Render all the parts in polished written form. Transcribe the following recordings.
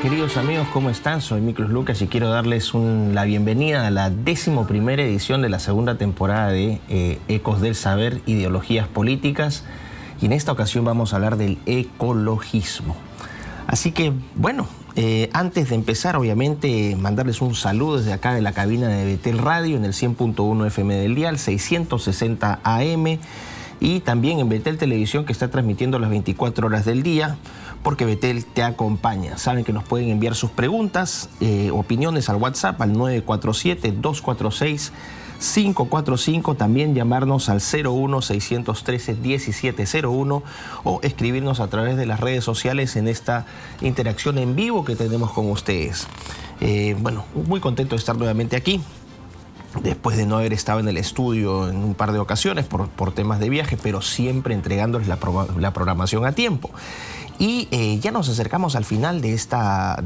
queridos amigos, ¿cómo están? Soy Miklos Lucas y quiero darles la bienvenida a la 11ª edición de la segunda temporada de Ecos del Saber, Ideologías Políticas. Y en esta ocasión vamos a hablar del ecologismo. Así que, bueno, antes de empezar, obviamente, mandarles un saludo desde acá de la cabina de Betel Radio en el 100.1 FM del dial, 660 AM, y también en Betel Televisión, que está transmitiendo las 24 horas del día, porque Betel te acompaña. Saben que nos pueden enviar sus preguntas, opiniones al WhatsApp al 947-246-545, también llamarnos al 01-613-1701 o escribirnos a través de las redes sociales en esta interacción en vivo que tenemos con ustedes. Bueno, muy contento de estar nuevamente aquí, después de no haber estado en el estudio en un par de ocasiones por temas de viaje, pero siempre entregándoles la programación a tiempo. Y ya nos acercamos al final de esta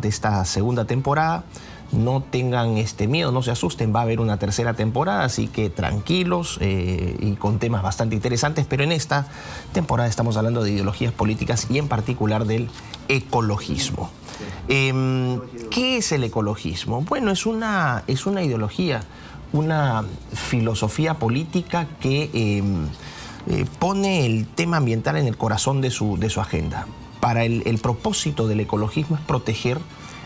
segunda temporada. No tengan miedo, no se asusten, va a haber una tercera temporada, así que tranquilos y con temas bastante interesantes, pero en esta temporada estamos hablando de ideologías políticas y en particular del ecologismo. ¿Qué es el ecologismo? Bueno, es una ideología, una filosofía política que pone el tema ambiental en el corazón de su agenda. Para el propósito del ecologismo es proteger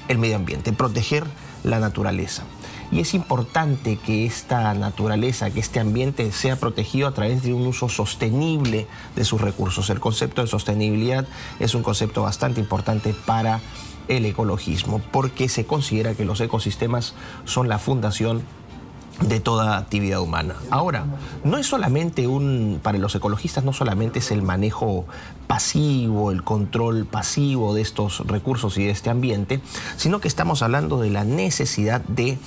el medio ambiente, proteger la naturaleza. Y es importante que esta naturaleza, que este ambiente sea protegido a través de un uso sostenible de sus recursos. El concepto de sostenibilidad es un concepto bastante importante para el ecologismo, porque se considera que los ecosistemas son la fundación de toda actividad humana. Ahora, no es solamente para los ecologistas no solamente es el manejo pasivo, el control pasivo de estos recursos y de este ambiente, sino que estamos hablando de la necesidad de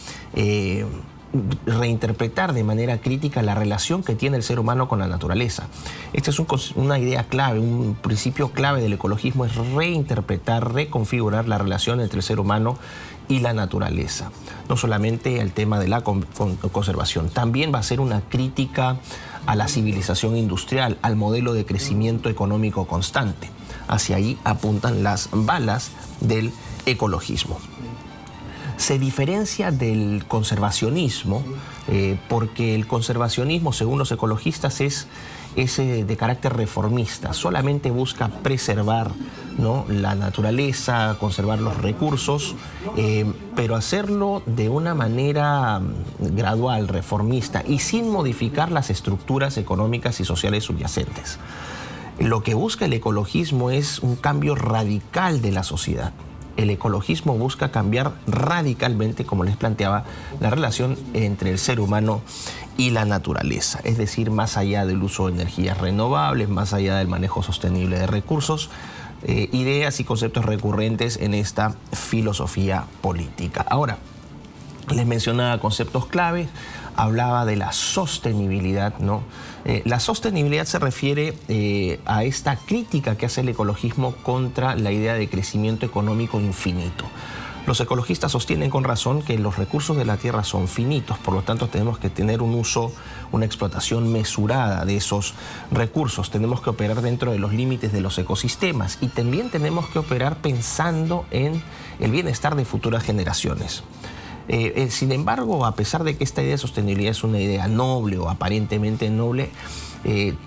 reinterpretar de manera crítica la relación que tiene el ser humano con la naturaleza. Esta es una idea clave, un principio clave del ecologismo, es reinterpretar, reconfigurar la relación entre el ser humano y la naturaleza. No solamente el tema de la conservación, también va a ser una crítica a la civilización industrial, al modelo de crecimiento económico constante. Hacia ahí apuntan las balas del ecologismo. Se diferencia del conservacionismo porque el conservacionismo, según los ecologistas, es de carácter reformista, solamente busca preservar, ¿no?, la naturaleza, conservar los recursos, pero hacerlo de una manera gradual, reformista y sin modificar las estructuras económicas y sociales subyacentes. Lo que busca el ecologismo es un cambio radical de la sociedad. El ecologismo busca cambiar radicalmente, como les planteaba, la relación entre el ser humano y la naturaleza. Es decir, más allá del uso de energías renovables, más allá del manejo sostenible de recursos, ideas y conceptos recurrentes en esta filosofía política. Ahora, les mencionaba conceptos clave, hablaba de la sostenibilidad, ¿no? La sostenibilidad se refiere a esta crítica que hace el ecologismo contra la idea de crecimiento económico infinito. Los ecologistas sostienen con razón que los recursos de la tierra son finitos, por lo tanto tenemos que tener un uso, una explotación mesurada de esos recursos. Tenemos que operar dentro de los límites de los ecosistemas y también tenemos que operar pensando en el bienestar de futuras generaciones. Sin embargo, a pesar de que esta idea de sostenibilidad es una idea noble o aparentemente noble,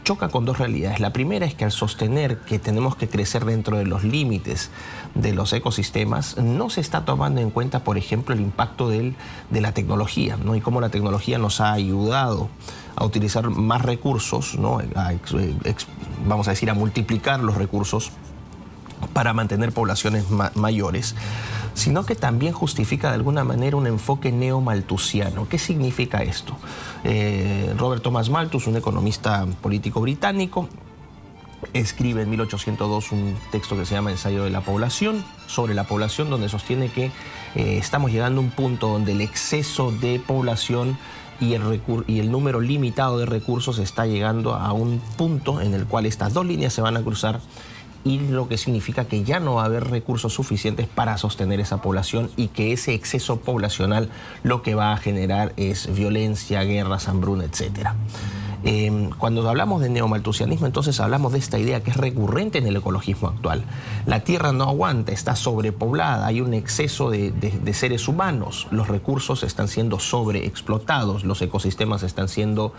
choca con dos realidades. La primera es que al sostener que tenemos que crecer dentro de los límites de los ecosistemas, no se está tomando en cuenta, por ejemplo, el impacto de la tecnología, ¿no? Y cómo la tecnología nos ha ayudado a utilizar más recursos, ¿no? Vamos a decir, a multiplicar los recursos para mantener poblaciones mayores, sino que también justifica de alguna manera un enfoque neomalthusiano. ¿Qué significa esto? Robert Thomas Malthus, un economista político británico, escribe en 1802 un texto que se llama Ensayo de la Población, sobre la población, donde sostiene que estamos llegando a un punto donde el exceso de población y el número limitado de recursos está llegando a un punto en el cual estas dos líneas se van a cruzar, y lo que significa que ya no va a haber recursos suficientes para sostener esa población y que ese exceso poblacional lo que va a generar es violencia, guerras, hambruna, etc. Cuando hablamos de neomalthusianismo, entonces hablamos de esta idea que es recurrente en el ecologismo actual. La tierra no aguanta, está sobrepoblada, hay un exceso de seres humanos, los recursos están siendo sobreexplotados, los ecosistemas están siendo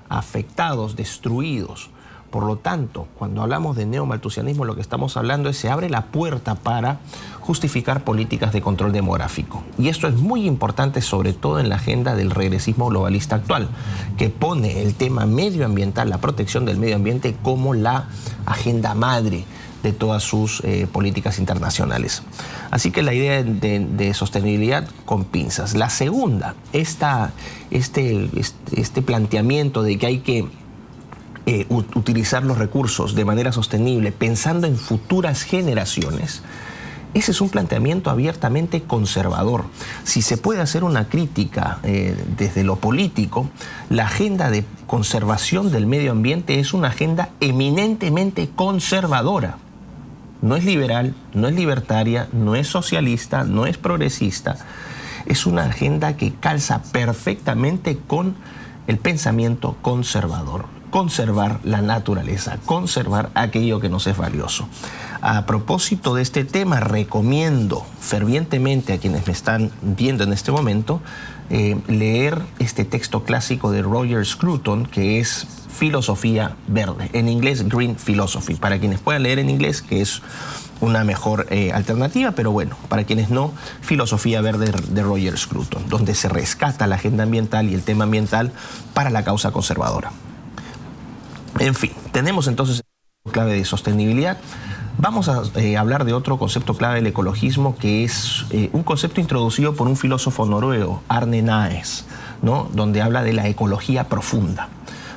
afectados, destruidos. Por lo tanto, cuando hablamos de neomalthusianismo, lo que estamos hablando es que se abre la puerta para justificar políticas de control demográfico. Y esto es muy importante, sobre todo en la agenda del regresismo globalista actual, que pone el tema medioambiental, la protección del medio ambiente, como la agenda madre de todas sus políticas internacionales. Así que la idea de sostenibilidad con pinzas. La segunda, este planteamiento de que hay que utilizar los recursos de manera sostenible pensando en futuras generaciones, ese es un planteamiento abiertamente conservador. Si se puede hacer una crítica desde lo político, la agenda de conservación del medio ambiente es una agenda eminentemente conservadora. No es liberal, no es libertaria, no es socialista, no es progresista. Es una agenda que calza perfectamente con el pensamiento conservador. Conservar la naturaleza, conservar aquello que nos es valioso. A propósito de este tema, recomiendo fervientemente a quienes me están viendo en este momento leer este texto clásico de Roger Scruton, que es Filosofía Verde, en inglés Green Philosophy, para quienes puedan leer en inglés, que es una mejor alternativa, pero bueno, para quienes no, Filosofía Verde de Roger Scruton, donde se rescata la agenda ambiental y el tema ambiental para la causa conservadora. En fin, tenemos entonces el clave de sostenibilidad. Vamos a hablar de otro concepto clave del ecologismo, que es un concepto introducido por un filósofo noruego, Arne Naes, ¿no? Donde habla de la ecología profunda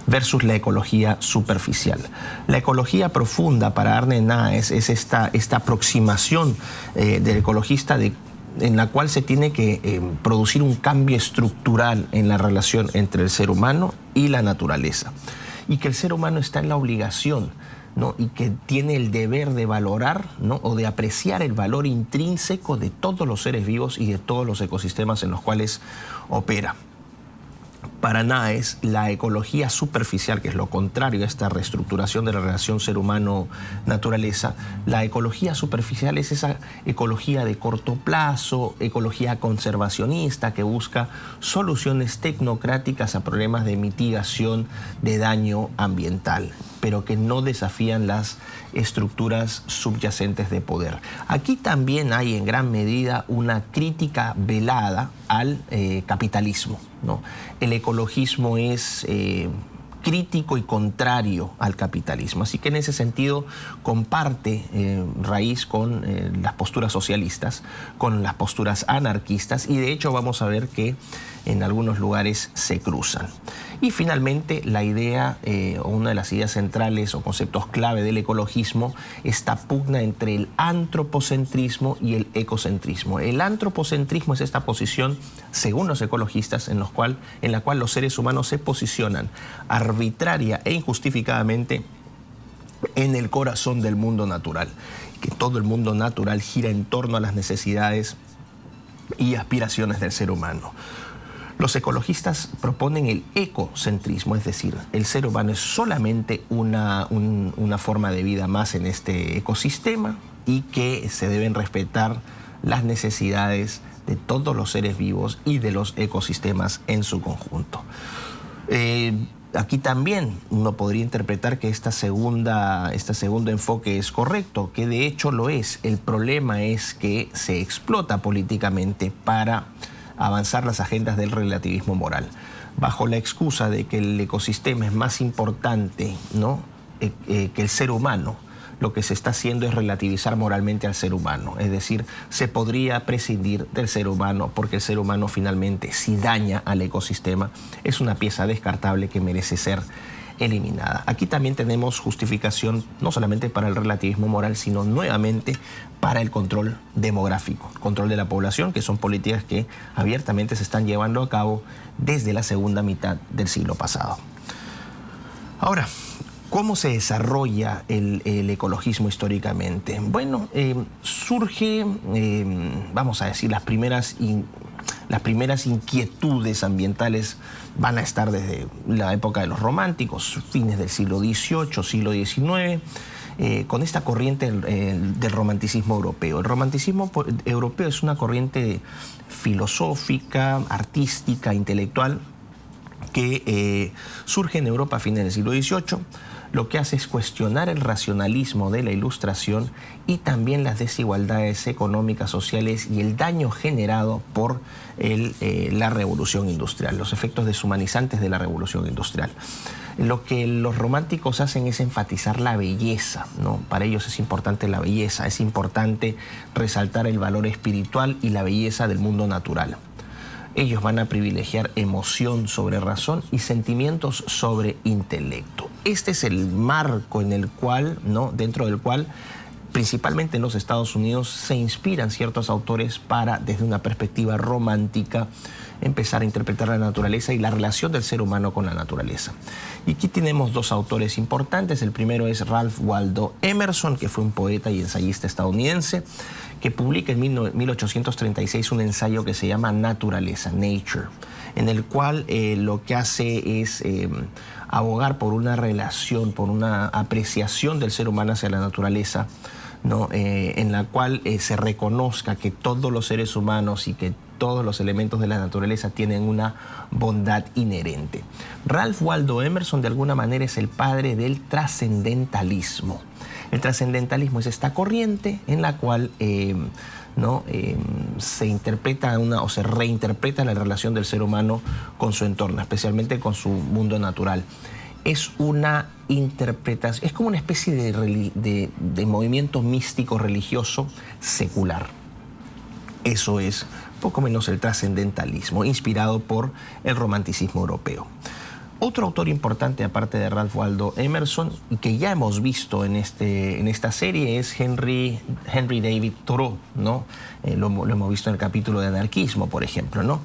versus la ecología superficial. La ecología profunda para Arne Naes es esta aproximación del ecologista en la cual se tiene que producir un cambio estructural en la relación entre el ser humano y la naturaleza. Y que el ser humano está en la obligación, ¿no? Y que tiene el deber de valorar, ¿no? O de apreciar el valor intrínseco de todos los seres vivos y de todos los ecosistemas en los cuales opera. Para Naes, la ecología superficial, que es lo contrario a esta reestructuración de la relación ser humano-naturaleza, la ecología superficial es esa ecología de corto plazo, ecología conservacionista que busca soluciones tecnocráticas a problemas de mitigación de daño ambiental, pero que no desafían las estructuras subyacentes de poder. Aquí también hay en gran medida una crítica velada al capitalismo, ¿no? El ecologismo es crítico y contrario al capitalismo, así que en ese sentido comparte raíz con las posturas socialistas, con las posturas anarquistas, y de hecho vamos a ver que en algunos lugares se cruzan. Y finalmente la idea, o una de las ideas centrales o conceptos clave del ecologismo, esta pugna entre el antropocentrismo y el ecocentrismo. El antropocentrismo es esta posición, según los ecologistas, en la cual los seres humanos se posicionan arbitraria e injustificadamente en el corazón del mundo natural, que todo el mundo natural gira en torno a las necesidades y aspiraciones del ser humano. Los ecologistas proponen el ecocentrismo, es decir, el ser humano es solamente una forma de vida más en este ecosistema y que se deben respetar las necesidades de todos los seres vivos y de los ecosistemas en su conjunto. Aquí también uno podría interpretar que este segundo enfoque es correcto, que de hecho lo es. El problema es que se explota políticamente para avanzar las agendas del relativismo moral, bajo la excusa de que el ecosistema es más importante, ¿no? Que el ser humano. Lo que se está haciendo es relativizar moralmente al ser humano, es decir, se podría prescindir del ser humano porque el ser humano finalmente, si daña al ecosistema, es una pieza descartable que merece ser eliminada. Aquí también tenemos justificación no solamente para el relativismo moral, sino nuevamente para el control demográfico, control de la población, que son políticas que abiertamente se están llevando a cabo desde la segunda mitad del siglo pasado. Ahora, ¿cómo se desarrolla el ecologismo históricamente? Bueno, surge, vamos a decir, las primeras Las primeras inquietudes ambientales van a estar desde la época de los románticos, fines del siglo XVIII, siglo XIX, con esta corriente del romanticismo europeo. El romanticismo europeo es una corriente filosófica, artística, intelectual, que surge en Europa a fines del siglo XVIII. Lo que hace es cuestionar el racionalismo de la Ilustración y también las desigualdades económicas, sociales y el daño generado por la revolución industrial, los efectos deshumanizantes de la revolución industrial. Lo que los románticos hacen es enfatizar la belleza, ¿no? Para ellos es importante la belleza, es importante resaltar el valor espiritual y la belleza del mundo natural. Ellos van a privilegiar emoción sobre razón y sentimientos sobre intelecto. Este es el marco en el cual, ¿no?, dentro del cual, principalmente en los Estados Unidos, se inspiran ciertos autores para, desde una perspectiva romántica, empezar a interpretar la naturaleza y la relación del ser humano con la naturaleza. Y aquí tenemos dos autores importantes. El primero es Ralph Waldo Emerson, que fue un poeta y ensayista estadounidense, que publica en 1836 un ensayo que se llama Naturaleza, Nature, en el cual lo que hace es abogar por una relación, por una apreciación del ser humano hacia la naturaleza, ¿no? En la cual se reconozca que todos los seres humanos y que todos los elementos de la naturaleza tienen una bondad inherente. Ralph Waldo Emerson de alguna manera es el padre del trascendentalismo. El trascendentalismo es esta corriente en la cual se interpreta o se reinterpreta la relación del ser humano con su entorno, especialmente con su mundo natural. Es una interpretación, es como una especie de movimiento místico religioso secular. Eso es poco menos el trascendentalismo, inspirado por el romanticismo europeo. Otro autor importante, aparte de Ralph Waldo Emerson, y que ya hemos visto en esta serie, es Henry David Thoreau, ¿no? Lo hemos visto en el capítulo de anarquismo, por ejemplo, ¿no?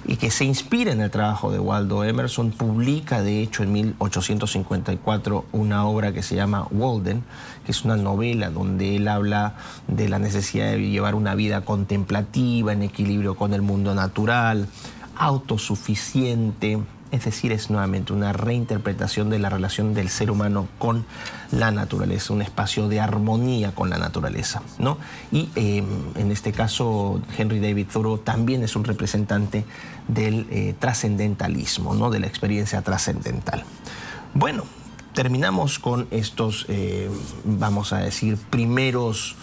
Y que se inspira en el trabajo de Waldo Emerson. Publica, de hecho, en 1854 una obra que se llama Walden, que es una novela donde él habla de la necesidad de llevar una vida contemplativa, en equilibrio con el mundo natural, autosuficiente. Es decir, es nuevamente una reinterpretación de la relación del ser humano con la naturaleza, un espacio de armonía con la naturaleza, ¿no? Y en este caso, Henry David Thoreau también es un representante del trascendentalismo, ¿no?, de la experiencia trascendental. Bueno, terminamos con estos, vamos a decir, primeros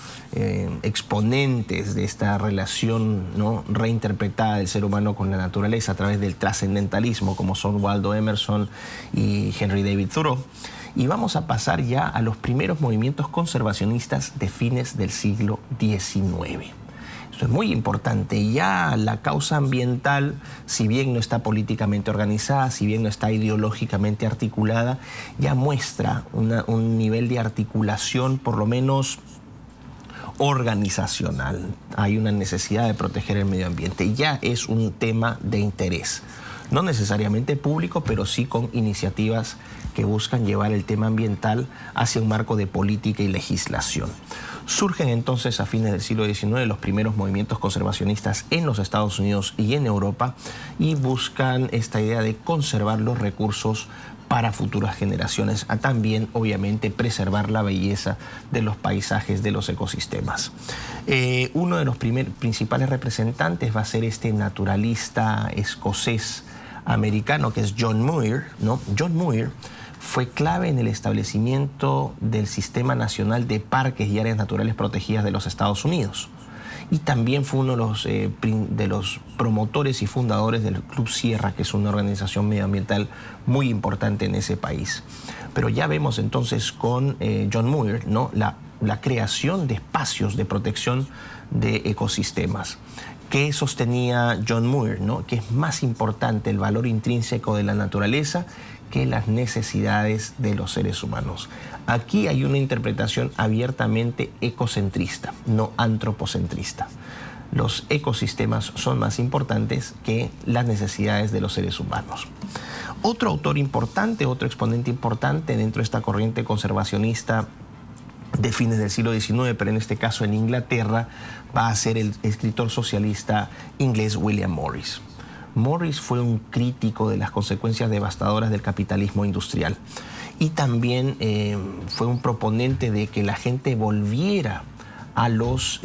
exponentes de esta relación, ¿no?, reinterpretada del ser humano con la naturaleza a través del trascendentalismo, como son Waldo Emerson y Henry David Thoreau. Y vamos a pasar ya a los primeros movimientos conservacionistas de fines del siglo XIX. Esto es muy importante. Ya la causa ambiental, si bien no está políticamente organizada, si bien no está ideológicamente articulada, ya muestra un nivel de articulación, por lo menos organizacional. Hay una necesidad de proteger el medio ambiente. Ya es un tema de interés. No necesariamente público, pero sí con iniciativas que buscan llevar el tema ambiental hacia un marco de política y legislación. Surgen entonces a fines del siglo XIX los primeros movimientos conservacionistas en los Estados Unidos y en Europa, y buscan esta idea de conservar los recursos para futuras generaciones, a también obviamente preservar la belleza de los paisajes, de los ecosistemas. Uno de los principales representantes va a ser este naturalista escocés americano, que es John Muir, ¿no? John Muir fue clave en el establecimiento del Sistema Nacional de Parques y Áreas Naturales Protegidas de los Estados Unidos. Y también fue uno de los promotores y fundadores del Club Sierra, que es una organización medioambiental muy importante en ese país. Pero ya vemos entonces con John Muir, ¿no?, la creación de espacios de protección de ecosistemas. ¿Qué sostenía John Muir, ¿no?, que es más importante el valor intrínseco de la naturaleza que las necesidades de los seres humanos? Aquí hay una interpretación abiertamente ecocentrista, no antropocentrista. Los ecosistemas son más importantes que las necesidades de los seres humanos. Otro autor importante, otro exponente importante dentro de esta corriente conservacionista de fines del siglo XIX, pero en este caso en Inglaterra, va a ser el escritor socialista inglés William Morris. Morris fue un crítico de las consecuencias devastadoras del capitalismo industrial y también fue un proponente de que la gente volviera a los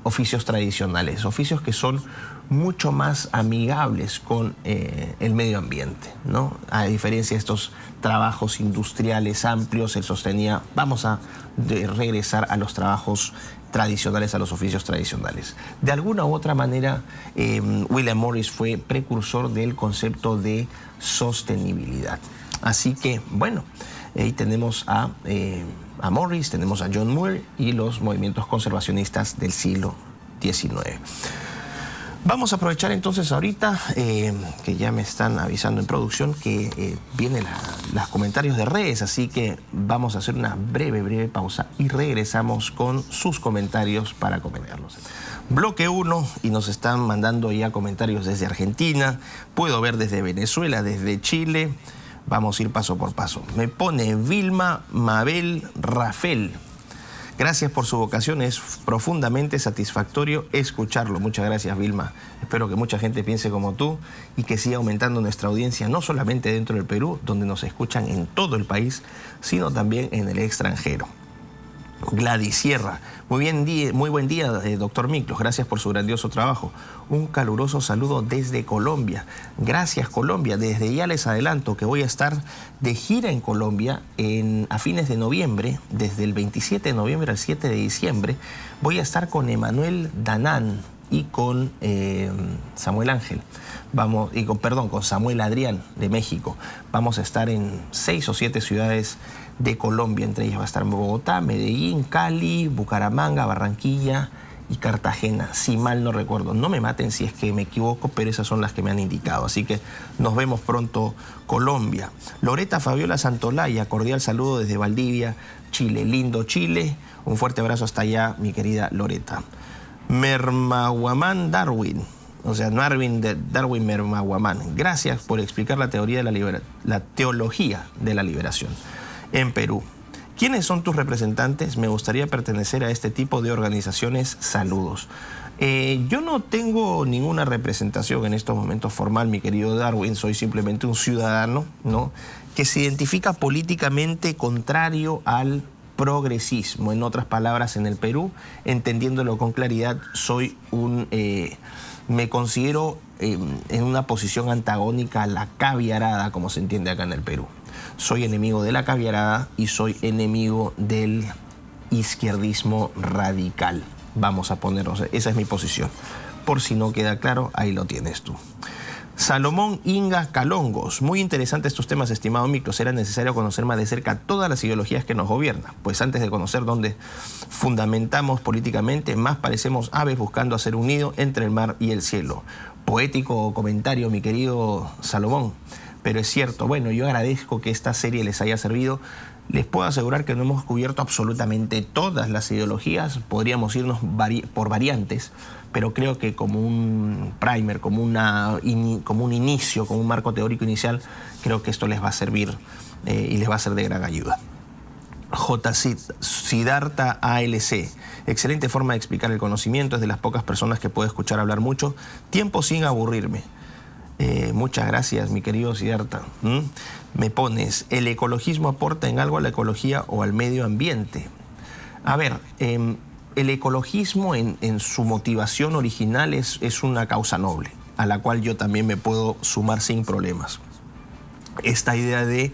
oficios tradicionales, oficios que son mucho más amigables con el medio ambiente, ¿no? A diferencia de estos trabajos industriales amplios, él sostenía, vamos a regresar a los trabajos tradicionales, a los oficios tradicionales. De alguna u otra manera, William Morris fue precursor del concepto de sostenibilidad. Así que, bueno, ahí tenemos a Morris, tenemos a John Muir y los movimientos conservacionistas del siglo XIX. Vamos a aprovechar entonces ahorita, que ya me están avisando en producción que vienen los comentarios de redes, así que vamos a hacer una breve pausa y regresamos con sus comentarios para comentarlos. Bloque 1 y nos están mandando ya comentarios desde Argentina, puedo ver desde Venezuela, desde Chile, vamos a ir paso por paso. Me pone Vilma Mabel Rafael. Gracias por su vocación, es profundamente satisfactorio escucharlo. Muchas gracias, Vilma. Espero que mucha gente piense como tú y que siga aumentando nuestra audiencia, no solamente dentro del Perú, donde nos escuchan en todo el país, sino también en el extranjero. Gladys Sierra, muy buen día, doctor Miklos, gracias por su grandioso trabajo. Un caluroso saludo desde Colombia. Gracias, Colombia. Desde ya les adelanto que voy a estar de gira en Colombia a fines de noviembre, desde el 27 de noviembre al 7 de diciembre. Voy a estar con Emanuel Danán y con Samuel Ángel. Con Samuel Adrián de México. Vamos a estar en 6 o 7 ciudades de Colombia, entre ellas va a estar Bogotá, Medellín, Cali, Bucaramanga, Barranquilla y Cartagena, si mal no recuerdo. No me maten si es que me equivoco, pero esas son las que me han indicado. Así que nos vemos pronto, Colombia. Loreta Fabiola Santolaya, cordial saludo desde Valdivia, Chile. Lindo Chile. Un fuerte abrazo hasta allá, mi querida Loreta. Mermahuamán Darwin. O sea, Darwin Mermahuamán. Gracias por explicar la teología de la liberación en Perú. ¿Quiénes son tus representantes? Me gustaría pertenecer a este tipo de organizaciones. Saludos. Yo no tengo ninguna representación en estos momentos formal, mi querido Darwin. Soy simplemente un ciudadano, ¿no?, que se identifica políticamente contrario al progresismo. En otras palabras, en el Perú, entendiéndolo con claridad, me considero en una posición antagónica a la caviarada, como se entiende acá en el Perú. Soy enemigo de la caviarada y soy enemigo del izquierdismo radical. Vamos a ponernos, esa es mi posición. Por si no queda claro, ahí lo tienes tú. Salomón Inga Calongos. Muy interesantes estos temas, estimado Miklos. Será necesario conocer más de cerca todas las ideologías que nos gobiernan, pues antes de conocer dónde fundamentamos políticamente, más parecemos aves buscando hacer un nido entre el mar y el cielo. Poético comentario, mi querido Salomón, pero es cierto. Bueno, yo agradezco que esta serie les haya servido. Les puedo asegurar que no hemos cubierto absolutamente todas las ideologías, podríamos irnos por variantes, pero creo que como un primer, como un inicio, como un marco teórico inicial, creo que esto les va a servir y les va a ser de gran ayuda. J. Siddhartha ALC. Excelente forma de explicar el conocimiento, es de las pocas personas que puedo escuchar hablar mucho tiempo sin aburrirme. Muchas gracias, mi querido Siddhartha. Me pones, ¿el ecologismo aporta en algo a la ecología o al medio ambiente? A ver, el ecologismo en su motivación original es una causa noble, a la cual yo también me puedo sumar sin problemas. Esta idea de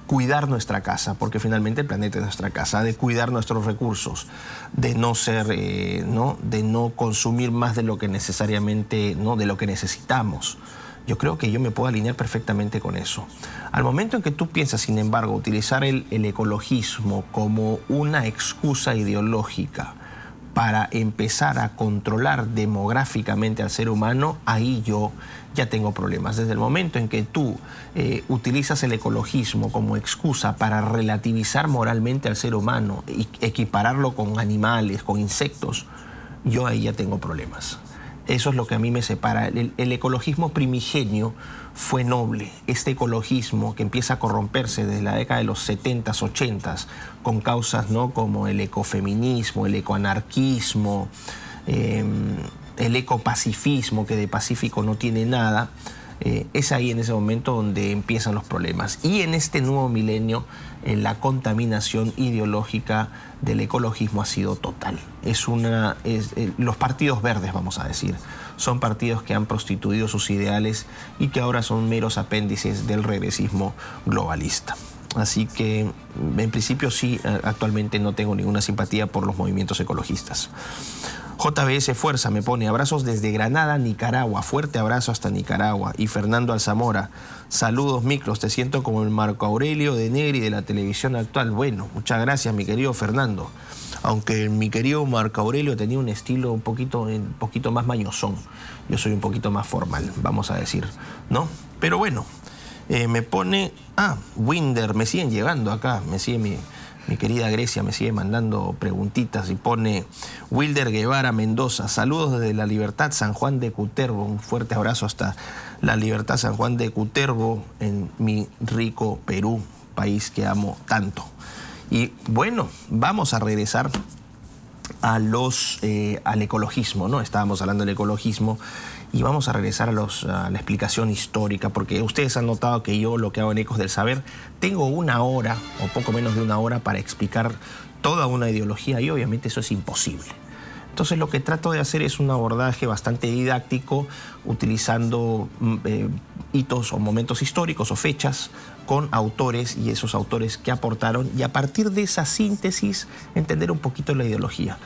cuidar nuestra casa, porque finalmente el planeta es nuestra casa, de cuidar nuestros recursos, de de no consumir más de lo que necesariamente, de lo que necesitamos. Yo creo que yo me puedo alinear perfectamente con eso. Al momento en que tú piensas, sin embargo, utilizar el ecologismo como una excusa ideológica para empezar a controlar demográficamente al ser humano, ahí yo ya tengo problemas. Desde el momento en que tú utilizas el ecologismo como excusa para relativizar moralmente al ser humano y equipararlo con animales, con insectos, yo ahí ya tengo problemas. Eso es lo que a mí me separa. El ecologismo primigenio fue noble. Este ecologismo que empieza a corromperse desde la década de los 70s, 80s, con causas, ¿no?, como el ecofeminismo, el ecoanarquismo, el ecopacifismo, que de pacífico no tiene nada, es ahí en ese momento donde empiezan los problemas. Y en este nuevo milenio, la contaminación ideológica del ecologismo ha sido total. Los partidos verdes, vamos a decir, son partidos que han prostituido sus ideales y que ahora son meros apéndices del regresismo globalista. Así que, en principio, sí, actualmente no tengo ninguna simpatía por los movimientos ecologistas. JBS Fuerza me pone: abrazos desde Granada, Nicaragua. Fuerte abrazo hasta Nicaragua. Y Fernando Alzamora: saludos micros, te siento como el Marco Aurelio de Negri de la televisión actual. Bueno, muchas gracias, mi querido Fernando. Aunque mi querido Marco Aurelio tenía un estilo un poquito más mañosón. Yo soy un poquito más formal, vamos a decir, ¿no? Pero bueno, me pone... Winder, me siguen llegando acá, me sigue mi querida Grecia, me sigue mandando preguntitas y pone: Wilder Guevara Mendoza, saludos desde La Libertad, San Juan de Cutervo. Un fuerte abrazo hasta La Libertad, San Juan de Cutervo, en mi rico Perú, país que amo tanto. Y bueno, vamos a regresar al ecologismo, ¿no? Estábamos hablando del ecologismo y vamos a regresar a la explicación histórica, porque ustedes han notado que yo, lo que hago en Ecos del Saber, tengo una hora o poco menos de una hora para explicar toda una ideología, y obviamente eso es imposible. Entonces lo que trato de hacer es un abordaje bastante didáctico, utilizando hitos o momentos históricos o fechas con autores y esos autores que aportaron, y a partir de esa síntesis entender un poquito la ideología.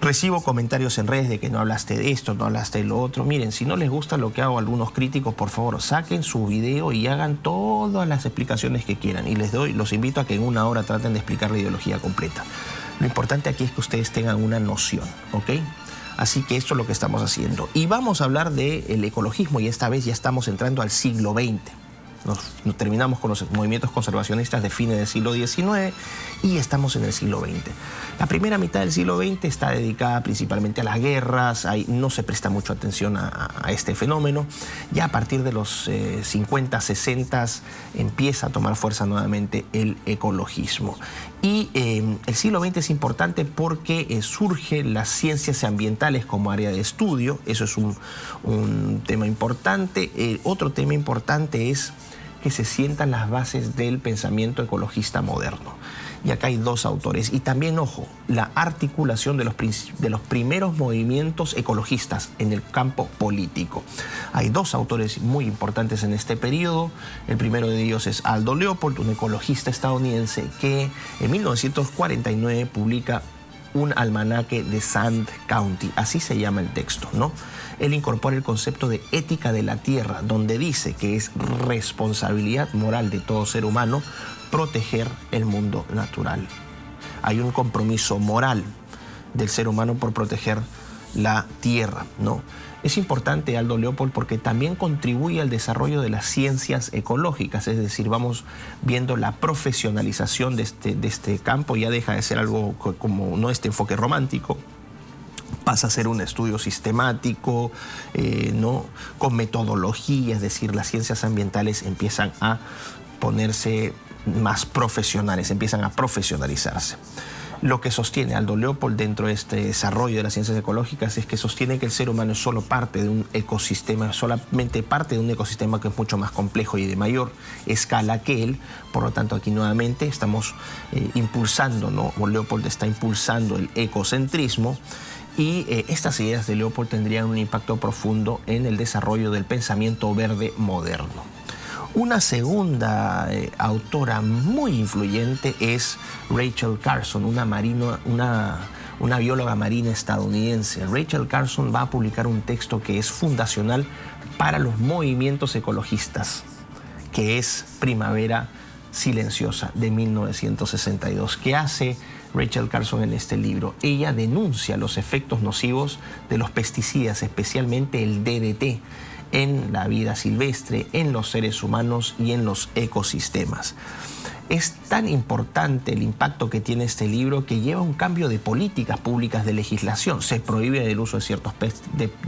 Recibo comentarios en redes de que no hablaste de esto, no hablaste de lo otro. Miren, si no les gusta lo que hago algunos críticos, por favor, saquen su video y hagan todas las explicaciones que quieran. Y los invito a que en una hora traten de explicar la ideología completa. Lo importante aquí es que ustedes tengan una noción, ¿ok? Así que esto es lo que estamos haciendo. Y vamos a hablar del ecologismo, y esta vez ya estamos entrando al siglo XX. Nos terminamos con los movimientos conservacionistas de fines del siglo XIX y estamos en el siglo XX. La primera mitad del siglo XX está dedicada principalmente a las guerras, no se presta mucha atención a este fenómeno. Ya a partir de los 50, 60 empieza a tomar fuerza nuevamente el ecologismo. Y el siglo XX es importante porque surgen las ciencias ambientales como área de estudio. Eso es un tema importante. Otro tema importante es que se sientan las bases del pensamiento ecologista moderno. Y acá hay dos autores. Y también, ojo, la articulación de los primeros movimientos ecologistas en el campo político. Hay dos autores muy importantes en este periodo. El primero de ellos es Aldo Leopold, un ecologista estadounidense que en 1949 publica un almanaque de Sand County, así se llama el texto, ¿no? Él incorpora el concepto de ética de la tierra, donde dice que es responsabilidad moral de todo ser humano proteger el mundo natural. Hay un compromiso moral del ser humano por proteger la tierra, ¿no? Es importante Aldo Leopold porque también contribuye al desarrollo de las ciencias ecológicas, es decir, vamos viendo la profesionalización de este campo. Ya deja de ser algo como no este enfoque romántico, pasa a ser un estudio sistemático, ¿no?, con metodología, es decir, las ciencias ambientales empiezan a ponerse más profesionales, empiezan a profesionalizarse. Lo que sostiene Aldo Leopold dentro de este desarrollo de las ciencias ecológicas es que sostiene que el ser humano es solo parte de un ecosistema, solamente parte de un ecosistema que es mucho más complejo y de mayor escala que él. Por lo tanto, aquí nuevamente estamos impulsando, ¿no? Leopold está impulsando el ecocentrismo, y estas ideas de Leopold tendrían un impacto profundo en el desarrollo del pensamiento verde moderno. Una segunda autora muy influyente es Rachel Carson, una bióloga marina estadounidense. Rachel Carson va a publicar un texto que es fundacional para los movimientos ecologistas, que es Primavera Silenciosa, de 1962. ¿Qué hace Rachel Carson en este libro? Ella denuncia los efectos nocivos de los pesticidas, especialmente el DDT, en la vida silvestre, en los seres humanos y en los ecosistemas. Es tan importante el impacto que tiene este libro que lleva un cambio de políticas públicas de legislación. Se prohíbe el uso de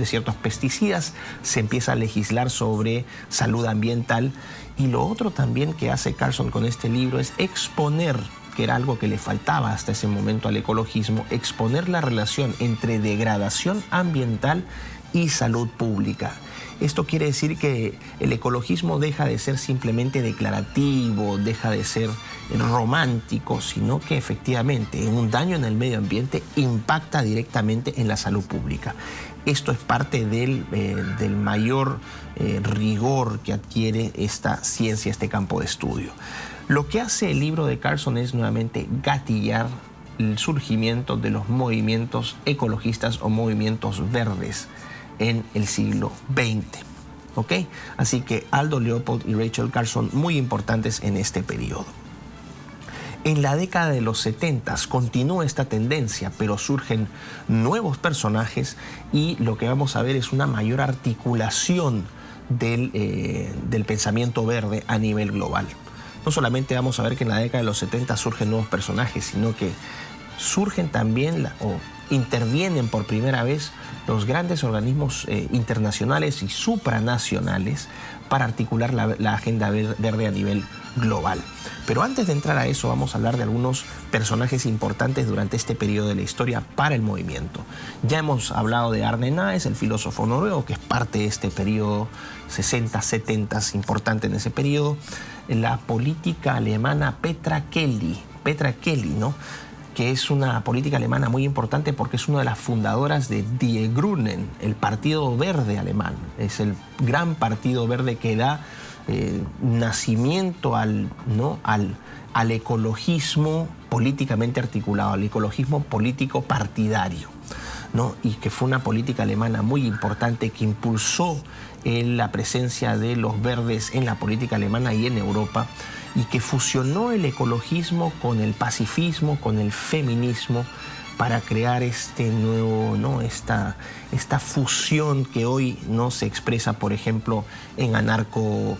ciertos pesticidas, se empieza a legislar sobre salud ambiental. Y lo otro también que hace Carson con este libro es exponer, que era algo que le faltaba hasta ese momento al ecologismo, exponer la relación entre degradación ambiental y salud pública. Esto quiere decir que el ecologismo deja de ser simplemente declarativo, deja de ser romántico, sino que efectivamente un daño en el medio ambiente impacta directamente en la salud pública. Esto es parte del mayor rigor que adquiere esta ciencia, este campo de estudio. Lo que hace el libro de Carson es nuevamente gatillar el surgimiento de los movimientos ecologistas o movimientos verdes en el siglo XX. ¿Ok? Así que Aldo Leopold y Rachel Carson muy importantes en este periodo. En la década de los 70 continúa esta tendencia, pero surgen nuevos personajes y lo que vamos a ver es una mayor articulación del pensamiento verde a nivel global. No solamente vamos a ver que en la década de los 70 surgen nuevos personajes, sino que surgen también intervienen por primera vez los grandes organismos internacionales y supranacionales para articular la agenda verde a nivel global. Pero antes de entrar a eso, vamos a hablar de algunos personajes importantes durante este periodo de la historia para el movimiento. Ya hemos hablado de Arne Naes, el filósofo noruego, que es parte de este periodo 60, 70, importante en ese periodo. La política alemana Petra Kelly, ¿no?, que es una política alemana muy importante porque es una de las fundadoras de Die Grünen, el Partido Verde alemán. Es el gran partido verde que da nacimiento al ecologismo políticamente articulado, al ecologismo político partidario, ¿no? Y que fue una política alemana muy importante que impulsó la presencia de los verdes en la política alemana y en Europa, y que fusionó el ecologismo con el pacifismo, con el feminismo, para crear este nuevo, ¿no?, esta fusión que hoy no se expresa, por ejemplo, en anarquismos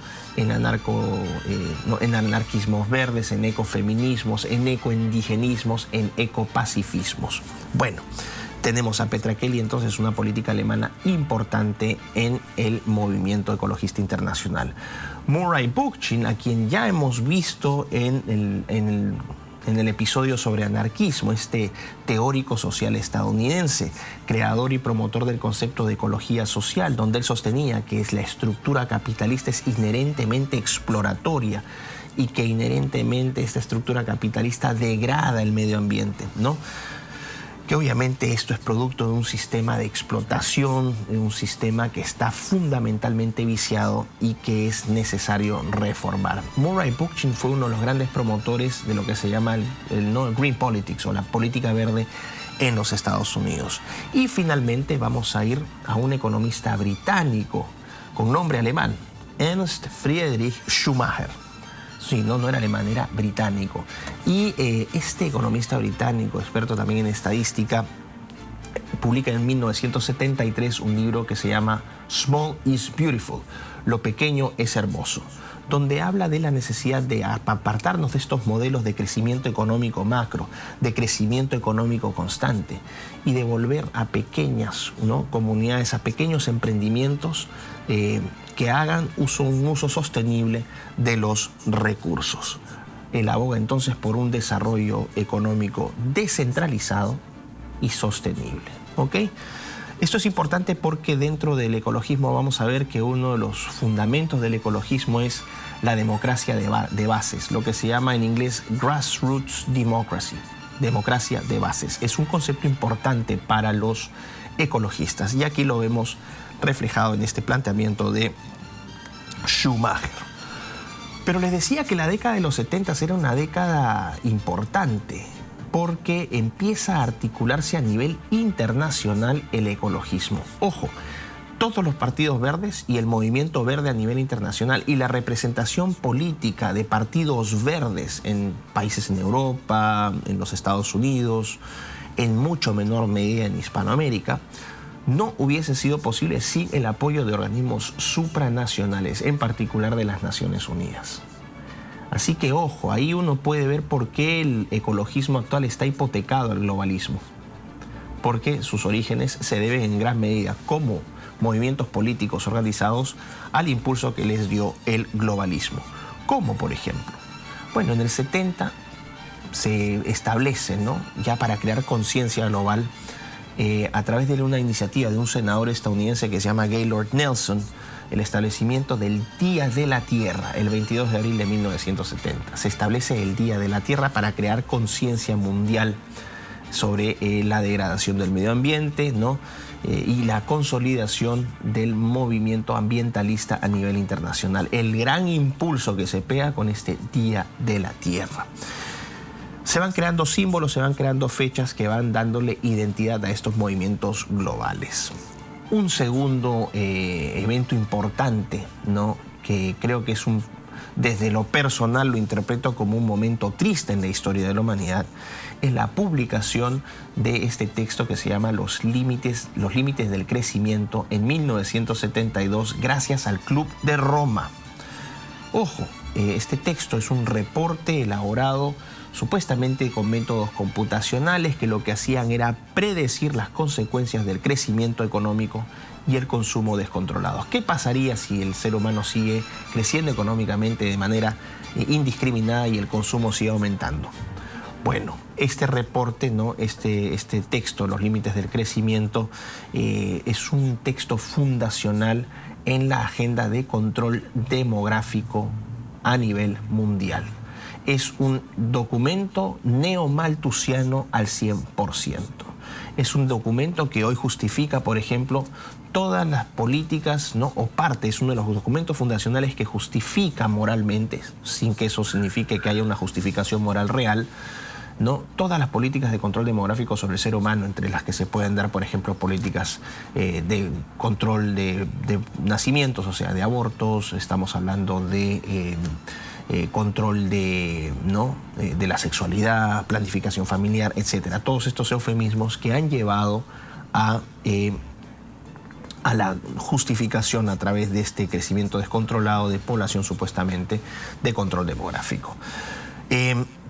verdes, en ecofeminismos, en ecoindigenismos, en ecopacifismos. Bueno, tenemos a Petra Kelly, entonces, una política alemana importante en el movimiento ecologista internacional. Murray Bookchin, a quien ya hemos visto en el episodio sobre anarquismo, este teórico social estadounidense, creador y promotor del concepto de ecología social, donde él sostenía que la estructura capitalista es inherentemente exploratoria y que inherentemente esta estructura capitalista degrada el medio ambiente, ¿no? Que obviamente esto es producto de un sistema de explotación, de un sistema que está fundamentalmente viciado y que es necesario reformar. Murray Bookchin fue uno de los grandes promotores de lo que se llama el Green Politics, o la política verde en los Estados Unidos. Y finalmente vamos a ir a un economista británico con nombre alemán, Ernst Friedrich Schumacher. Sí, no era alemán, era británico. Y este economista británico, experto también en estadística, publica en 1973 un libro que se llama Small is Beautiful, lo pequeño es hermoso, donde habla de la necesidad de apartarnos de estos modelos de crecimiento económico macro, de crecimiento económico constante, y de volver a pequeñas, ¿no?, comunidades, a pequeños emprendimientos que hagan un uso sostenible de los recursos. Él aboga entonces por un desarrollo económico descentralizado y sostenible. ¿Ok? Esto es importante porque dentro del ecologismo vamos a ver que uno de los fundamentos del ecologismo es la democracia de bases, lo que se llama en inglés grassroots democracy, democracia de bases. Es un concepto importante para los ecologistas y aquí lo vemos reflejado en este planteamiento de Schumacher. Pero les decía que la década de los 70 era una década importante porque empieza a articularse a nivel internacional el ecologismo. Ojo, todos los partidos verdes y el movimiento verde a nivel internacional y la representación política de partidos verdes en países en Europa, en los Estados Unidos, en mucho menor medida en Hispanoamérica, no hubiese sido posible sin el apoyo de organismos supranacionales, en particular de las Naciones Unidas. Así que ojo, ahí uno puede ver por qué el ecologismo actual está hipotecado al globalismo. Porque sus orígenes se deben en gran medida como movimientos políticos organizados al impulso que les dio el globalismo. Como por ejemplo, bueno, en el 70 se establece, ¿no?, ya para crear conciencia global, a través de una iniciativa de un senador estadounidense que se llama Gaylord Nelson, el establecimiento del Día de la Tierra, el 22 de abril de 1970. Se establece el Día de la Tierra para crear conciencia mundial sobre la degradación del medio ambiente, ¿no?, y la consolidación del movimiento ambientalista a nivel internacional. El gran impulso que se pega con este Día de la Tierra. Se van creando símbolos, se van creando fechas que van dándole identidad a estos movimientos globales. Un segundo evento importante, ¿no?, que creo que es desde lo personal lo interpreto como un momento triste en la historia de la humanidad, es la publicación de este texto que se llama Los límites del crecimiento en 1972, gracias al Club de Roma. Ojo, este texto es un reporte elaborado supuestamente con métodos computacionales que lo que hacían era predecir las consecuencias del crecimiento económico y el consumo descontrolado. ¿Qué pasaría si el ser humano sigue creciendo económicamente de manera indiscriminada y el consumo sigue aumentando? Bueno, este reporte, ¿no?, este texto, Los límites del crecimiento, es un texto fundacional en la agenda de control demográfico a nivel mundial. Es un documento neomalthusiano al 100%. Es un documento que hoy justifica, por ejemplo, todas las políticas, ¿no?, o parte, es uno de los documentos fundacionales que justifica moralmente, sin que eso signifique que haya una justificación moral real, ¿no?, todas las políticas de control demográfico sobre el ser humano, entre las que se pueden dar, por ejemplo, políticas de control de nacimientos, o sea, de abortos. Estamos hablando de control de la sexualidad, planificación familiar, etcétera. Todos estos eufemismos que han llevado a la justificación a través de este crecimiento descontrolado de población supuestamente de control demográfico.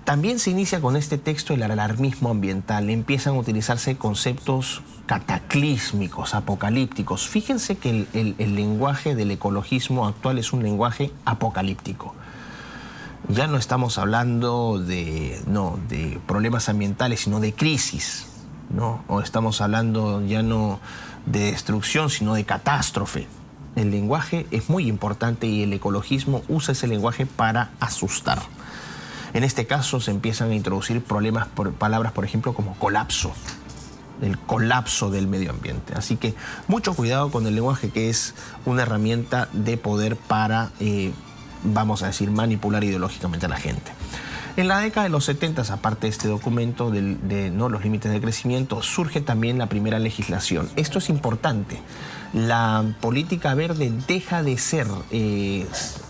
También se inicia con este texto el alarmismo ambiental. Empiezan a utilizarse conceptos cataclísmicos, apocalípticos. Fíjense que el lenguaje del ecologismo actual es un lenguaje apocalíptico. Ya no estamos hablando de problemas ambientales, sino de crisis, ¿no? O estamos hablando ya no de destrucción, sino de catástrofe. El lenguaje es muy importante y el ecologismo usa ese lenguaje para asustar. En este caso se empiezan a introducir palabras, por ejemplo, como colapso, el colapso del medio ambiente. Así que mucho cuidado con el lenguaje, que es una herramienta de poder para, vamos a decir, manipular ideológicamente a la gente. En la década de los 70, aparte de este documento Los límites del crecimiento, surge también la primera legislación. Esto es importante. La política verde deja de ser,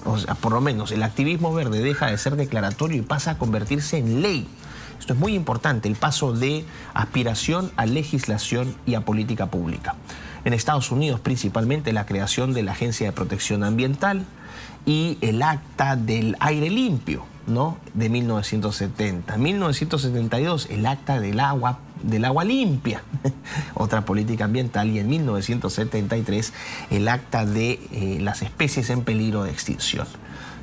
o sea, por lo menos el activismo verde deja de ser declaratorio y pasa a convertirse en ley. Esto es muy importante, el paso de aspiración a legislación y a política pública. En Estados Unidos, principalmente, la creación de la Agencia de Protección Ambiental y el Acta del Aire Limpio, ¿no?, de 1970. 1972, el Acta del Agua Limpia, otra política ambiental, y en 1973, el Acta de las especies en peligro de extinción.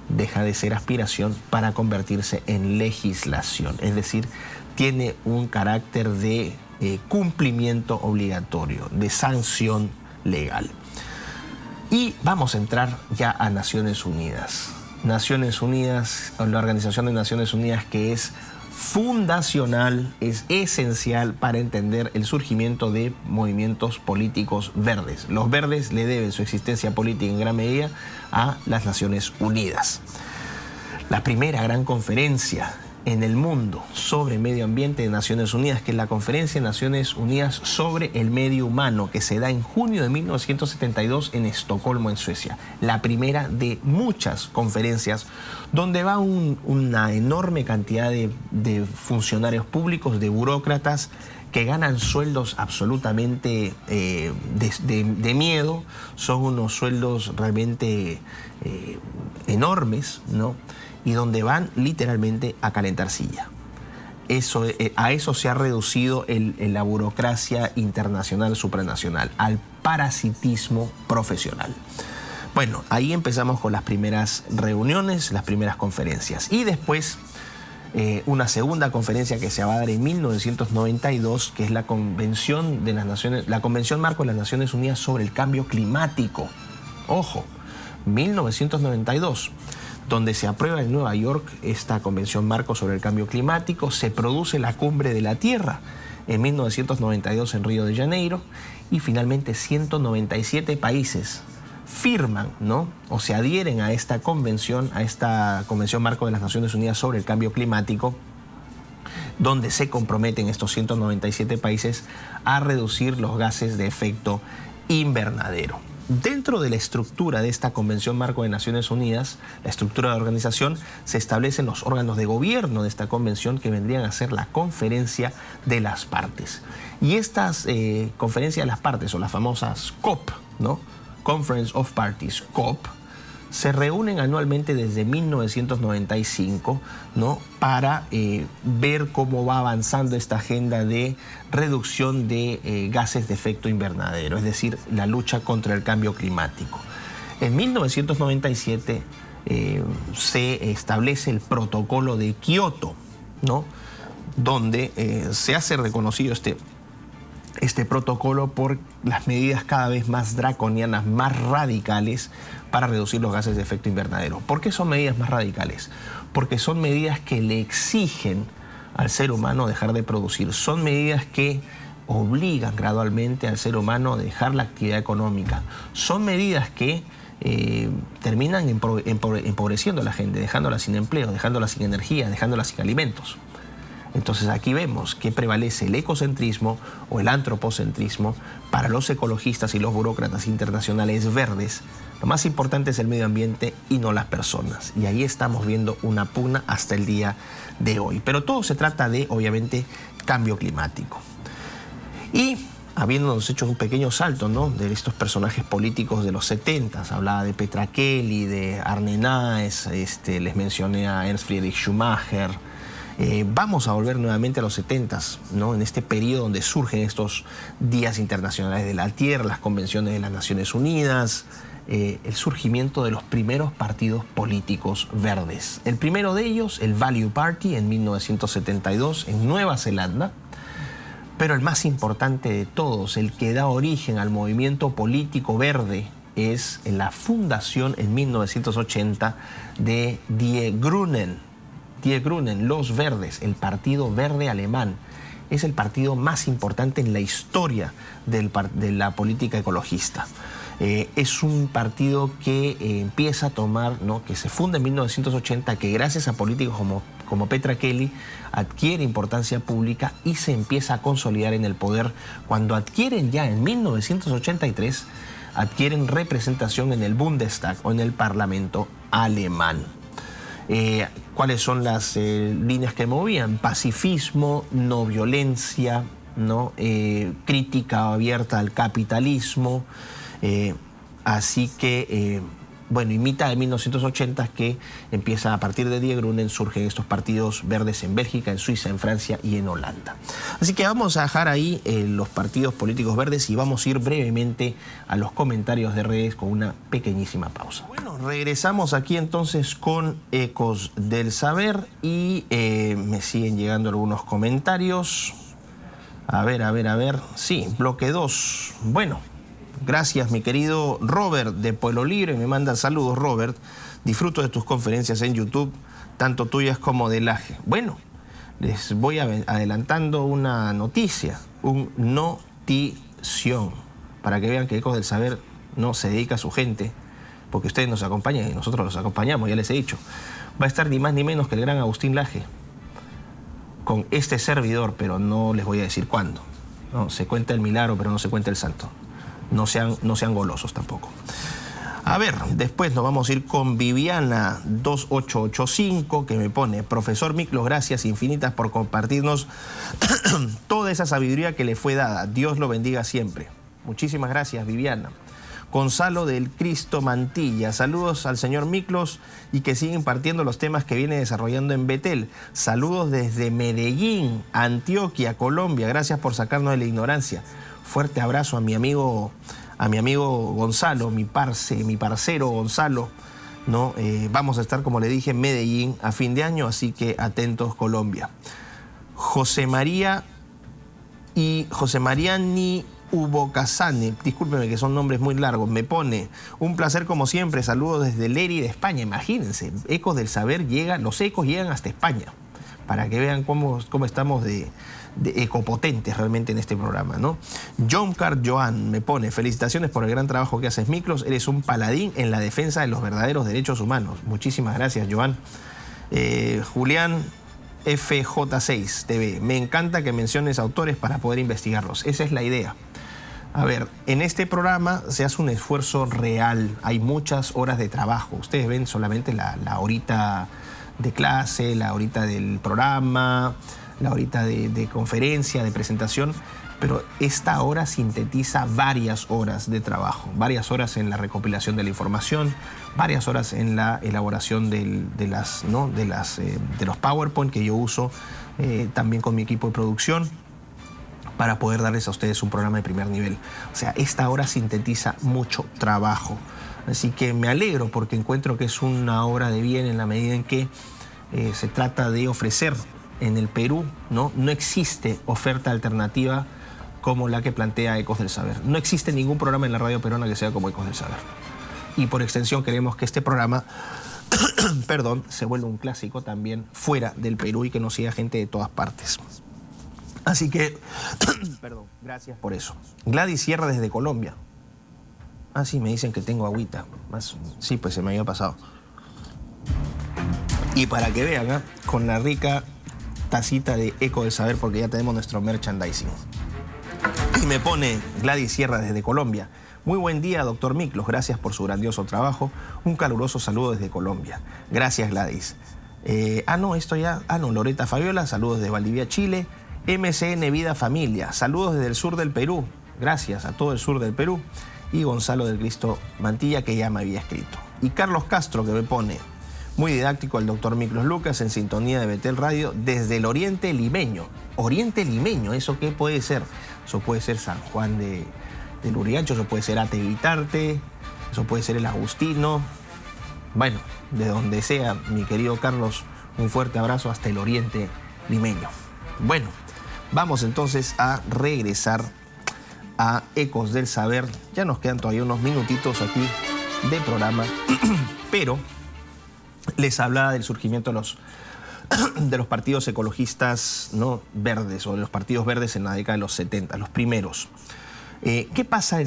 Deja de ser aspiración para convertirse en legislación, es decir, tiene un carácter de cumplimiento obligatorio, de sanción legal. Y vamos a entrar ya a Naciones Unidas. Naciones Unidas, la Organización de Naciones Unidas, que es fundacional, es esencial para entender el surgimiento de movimientos políticos verdes. Los verdes le deben su existencia política en gran medida a las Naciones Unidas. La primera gran conferencia en el mundo sobre medio ambiente de Naciones Unidas, que es la Conferencia de Naciones Unidas sobre el Medio Humano, que se da en junio de 1972 en Estocolmo, en Suecia. La primera de muchas conferencias donde va una enorme cantidad de funcionarios públicos, de burócratas, que ganan sueldos absolutamente de miedo. Son unos sueldos realmente enormes, ¿no? y donde van literalmente a calentar silla. A eso se ha reducido la burocracia internacional supranacional, al parasitismo profesional. Bueno, ahí empezamos con las primeras reuniones, las primeras conferencias. Y después una segunda conferencia que se va a dar en 1992, que es la Convención Marco de las Naciones Unidas sobre el Cambio Climático. Ojo, 1992. Donde se aprueba en Nueva York esta Convención Marco sobre el Cambio Climático, se produce la Cumbre de la Tierra en 1992 en Río de Janeiro y finalmente 197 países firman, ¿no?, o se adhieren a esta Convención Marco de las Naciones Unidas sobre el Cambio Climático, donde se comprometen estos 197 países a reducir los gases de efecto invernadero. Dentro de la estructura de esta Convención Marco de Naciones Unidas, la estructura de la organización, se establecen los órganos de gobierno de esta convención que vendrían a ser la Conferencia de las Partes. Y estas conferencias de las partes, o las famosas COP, ¿no?, Conference of Parties, COP, se reúnen anualmente desde 1995, ¿no?, para ver cómo va avanzando esta agenda de reducción de gases de efecto invernadero, es decir, la lucha contra el cambio climático. En 1997 se establece el Protocolo de Kioto, ¿no?, donde se hace reconocido este protocolo por las medidas cada vez más draconianas, más radicales para reducir los gases de efecto invernadero. ¿Por qué son medidas más radicales? Porque son medidas que le exigen al ser humano dejar de producir. Son medidas que obligan gradualmente al ser humano a dejar la actividad económica. Son medidas que terminan empobreciendo a la gente, dejándola sin empleo, dejándola sin energía, dejándola sin alimentos. Entonces aquí vemos que prevalece el ecocentrismo o el antropocentrismo. Para los ecologistas y los burócratas internacionales verdes, lo más importante es el medio ambiente y no las personas. Y ahí estamos viendo una pugna hasta el día de hoy. Pero todo se trata de, obviamente, cambio climático. Y habiéndonos hecho un pequeño salto, ¿no?, de estos personajes políticos de los 70, hablaba de Petra Kelly, de Arne Naes, les mencioné a Ernst Friedrich Schumacher. Vamos a volver nuevamente a los 70s, ¿no?, en este periodo donde surgen estos días internacionales de la Tierra, las convenciones de las Naciones Unidas, el surgimiento de los primeros partidos políticos verdes. El primero de ellos, el Value Party, en 1972 en Nueva Zelanda, pero el más importante de todos, el que da origen al movimiento político verde, es la fundación en 1980 de Die Grünen. Die Grünen, los verdes, el Partido Verde Alemán, es el partido más importante en la historia de la política ecologista. Es un partido que empieza a tomar, ¿no?, que se funda en 1980, que gracias a políticos como Petra Kelly adquiere importancia pública y se empieza a consolidar en el poder cuando adquieren ya en 1983, adquieren representación en el Bundestag o en el Parlamento alemán. ¿Cuáles son las líneas que movían? Pacifismo, no violencia, ¿no?, crítica abierta al capitalismo. Así que, bueno, y mitad de 1980 que empieza, a partir de Die Grünen, surgen estos partidos verdes en Bélgica, en Suiza, en Francia y en Holanda. Así que vamos a dejar ahí los partidos políticos verdes y vamos a ir brevemente a los comentarios de redes con una pequeñísima pausa. Bueno, regresamos aquí entonces con Ecos del Saber y me siguen llegando algunos comentarios. A ver. Sí, bloque 2. Bueno. Gracias, mi querido Robert de Pueblo Libre. Me manda saludos, Robert. Disfruto de tus conferencias en YouTube, tanto tuyas como de Laje. Bueno, les voy adelantando una noticia, un notición, para que vean que Ecos del Saber no se dedica a su gente, porque ustedes nos acompañan y nosotros los acompañamos, ya les he dicho. Va a estar ni más ni menos que el gran Agustín Laje, con este servidor, pero no les voy a decir cuándo. No, se cuenta el milagro, pero no se cuenta el santo. No sean golosos tampoco. A ver, después nos vamos a ir con Viviana 2885, que me pone: profesor Miklos, gracias infinitas por compartirnos toda esa sabiduría que le fue dada. Dios lo bendiga siempre. Muchísimas gracias, Viviana. Gonzalo del Cristo Mantilla. Saludos al señor Miklos y que siga impartiendo los temas que viene desarrollando en Betel. Saludos desde Medellín, Antioquia, Colombia. Gracias por sacarnos de la ignorancia. Fuerte abrazo a mi amigo Gonzalo, mi parcero Gonzalo, ¿no? Vamos a estar, como le dije, en Medellín a fin de año, así que atentos, Colombia. José Mariani Hugo Casane, discúlpeme que son nombres muy largos, me pone: un placer como siempre, saludos desde Lérida, España. Imagínense, Ecos del Saber los ecos llegan hasta España, para que vean cómo estamos de ecopotentes realmente en este programa, ¿no? John Car Joan me pone: felicitaciones por el gran trabajo que haces, Miklos, eres un paladín en la defensa de los verdaderos derechos humanos. Muchísimas gracias, Joan. Julián FJ6 TV, me encanta que menciones autores para poder investigarlos, esa es la idea. A ver, en este programa se hace un esfuerzo real, hay muchas horas de trabajo. Ustedes ven solamente la horita de clase, la horita del programa, la horita de conferencia, de presentación, pero esta hora sintetiza varias horas de trabajo, varias horas en la recopilación de la información, varias horas en la elaboración de los PowerPoint que yo uso también con mi equipo de producción, para poder darles a ustedes un programa de primer nivel. O sea, esta hora sintetiza mucho trabajo. Así que me alegro porque encuentro que es una obra de bien en la medida en que se trata de ofrecer en el Perú, ¿no? No existe oferta alternativa como la que plantea Ecos del Saber. No existe ningún programa en la radio peruana que sea como Ecos del Saber. Y por extensión queremos que este programa perdón, se vuelva un clásico también fuera del Perú y que nos siga gente de todas partes. Así que, perdón, gracias por eso. Gladys Sierra desde Colombia. Ah, sí, me dicen que tengo agüita. Sí, pues se me había pasado. Y para que vean, con la rica tacita de Eco del Saber, porque ya tenemos nuestro merchandising. Y me pone Gladys Sierra desde Colombia: muy buen día, doctor Miklos, gracias por su grandioso trabajo. Un caluroso saludo desde Colombia. Gracias, Gladys. Loreta Fabiola, saludos de Valdivia, Chile. MCN Vida Familia, saludos desde el sur del Perú. Gracias a todo el sur del Perú. Y Gonzalo del Cristo Mantilla, que ya me había escrito. Y Carlos Castro, que me pone: muy didáctico el doctor Miklos Lucas, en sintonía de Betel Radio desde el Oriente Limeño. Oriente Limeño, ¿eso qué puede ser? Eso puede ser San Juan del Urigancho, eso puede ser Atevitarte, eso puede ser el Agustino. Bueno, de donde sea, mi querido Carlos, un fuerte abrazo hasta el Oriente Limeño. Bueno, vamos entonces a regresar a Ecos del Saber. Ya nos quedan todavía unos minutitos aquí de programa, pero les hablaba del surgimiento de los partidos ecologistas, ¿no?, verdes, o de los partidos verdes en la década de los 70, los primeros. ¿Qué pasa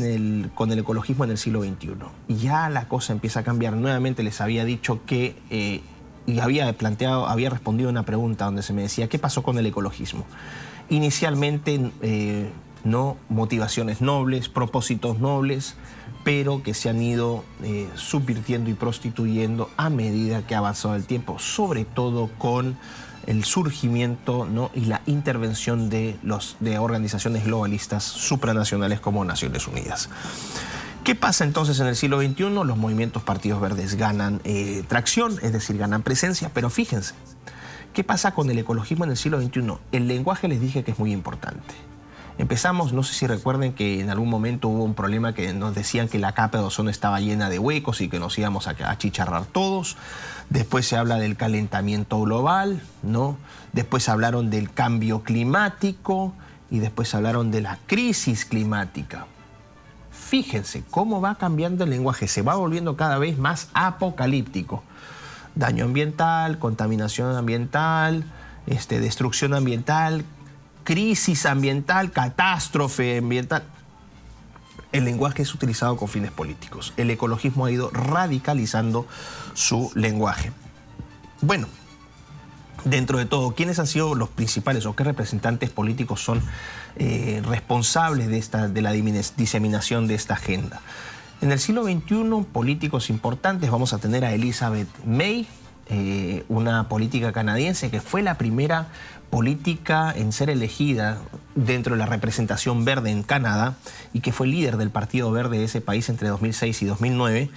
con el ecologismo en el siglo XXI? Ya la cosa empieza a cambiar. Nuevamente les había dicho que, y había respondido a una pregunta donde se me decía: ¿qué pasó con el ecologismo? Inicialmente, motivaciones nobles, propósitos nobles, pero que se han ido subvirtiendo y prostituyendo a medida que ha avanzado el tiempo, sobre todo con el surgimiento, ¿no?, y la intervención de organizaciones globalistas supranacionales como Naciones Unidas. ¿Qué pasa entonces en el siglo XXI? Los movimientos partidos verdes ganan tracción, es decir, ganan presencia, pero fíjense, ¿qué pasa con el ecologismo en el siglo XXI? El lenguaje les dije que es muy importante. Empezamos, no sé si recuerden que en algún momento hubo un problema que nos decían que la capa de ozono estaba llena de huecos y que nos íbamos a achicharrar todos. Después se habla del calentamiento global, ¿no? Después hablaron del cambio climático y después hablaron de la crisis climática. Fíjense cómo va cambiando el lenguaje, se va volviendo cada vez más apocalíptico. Daño ambiental, contaminación ambiental, destrucción ambiental, crisis ambiental, catástrofe ambiental. El lenguaje es utilizado con fines políticos. El ecologismo ha ido radicalizando su lenguaje. Bueno, dentro de todo, ¿quiénes han sido los principales o qué representantes políticos son responsables de la diseminación de esta agenda? En el siglo XXI, políticos importantes, vamos a tener a Elizabeth May, una política canadiense que fue la primera política en ser elegida dentro de la representación verde en Canadá y que fue líder del Partido Verde de ese país entre 2006 y 2009,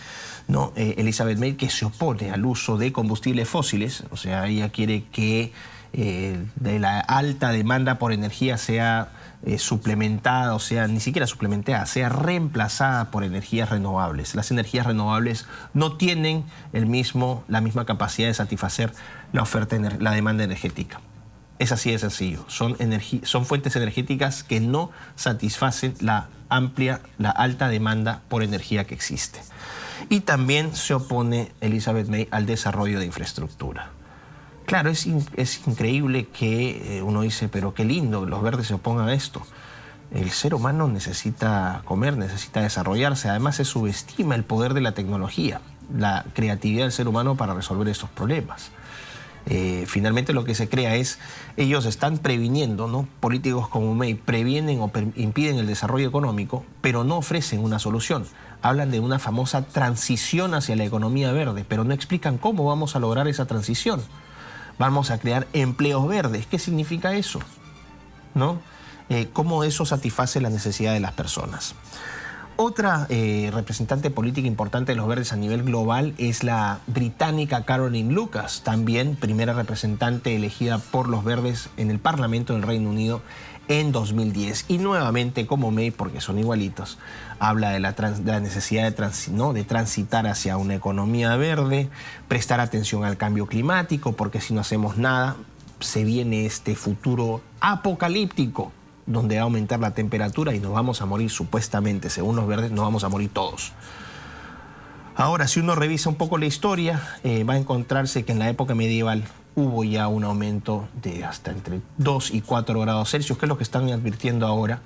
¿no? Elizabeth May, que se opone al uso de combustibles fósiles, o sea, ella quiere que de la alta demanda por energía sea suplementada, o sea, ni siquiera suplementada, sea reemplazada por energías renovables. Las energías renovables no tienen la misma capacidad de satisfacer la demanda energética. Es así de sencillo. Son fuentes energéticas que no satisfacen la alta demanda por energía que existe. Y también se opone Elizabeth May al desarrollo de infraestructura. Claro, es increíble que uno dice, pero qué lindo, los verdes se opongan a esto. El ser humano necesita comer, necesita desarrollarse. Además, se subestima el poder de la tecnología, la creatividad del ser humano para resolver estos problemas. Finalmente lo que se crea es, ellos están previniendo, ¿no? Políticos como May previenen o impiden el desarrollo económico, pero no ofrecen una solución. Hablan de una famosa transición hacia la economía verde, pero no explican cómo vamos a lograr esa transición. Vamos a crear empleos verdes. ¿Qué significa eso? ¿No? ¿Cómo eso satisface la necesidad de las personas? Otra representante política importante de los verdes a nivel global es la británica Caroline Lucas, también primera representante elegida por los verdes en el Parlamento del Reino Unido en 2010. Y nuevamente, como May, porque son igualitos, habla de la necesidad de transitar hacia una economía verde, prestar atención al cambio climático, porque si no hacemos nada, se viene este futuro apocalíptico, donde va a aumentar la temperatura y nos vamos a morir, supuestamente, según los verdes, nos vamos a morir todos. Ahora, si uno revisa un poco la historia, va a encontrarse que en la época medieval hubo ya un aumento de hasta entre 2 y 4 grados Celsius, que es lo que están advirtiendo ahora,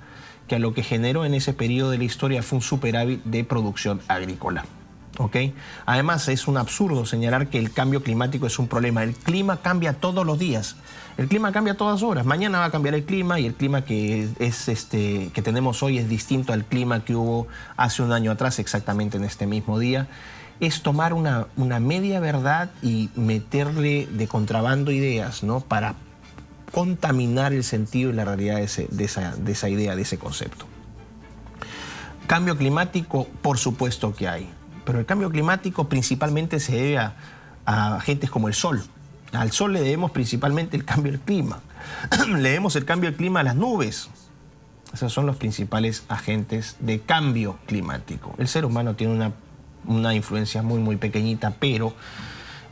que a lo que generó en ese periodo de la historia fue un superávit de producción agrícola. ¿Okay? Además, es un absurdo señalar que el cambio climático es un problema. El clima cambia todos los días. El clima cambia a todas horas. Mañana va a cambiar el clima y el clima que tenemos hoy es distinto al clima que hubo hace un año atrás, exactamente en este mismo día. Es tomar una media verdad y meterle de contrabando ideas, ¿no? Para contaminar el sentido y la realidad de esa idea, de ese concepto. Cambio climático, por supuesto que hay. Pero el cambio climático principalmente se debe a agentes como el sol. Al sol le debemos principalmente el cambio del clima. Le debemos el cambio del clima a las nubes. Esos son los principales agentes de cambio climático. El ser humano tiene una influencia muy, muy pequeñita, pero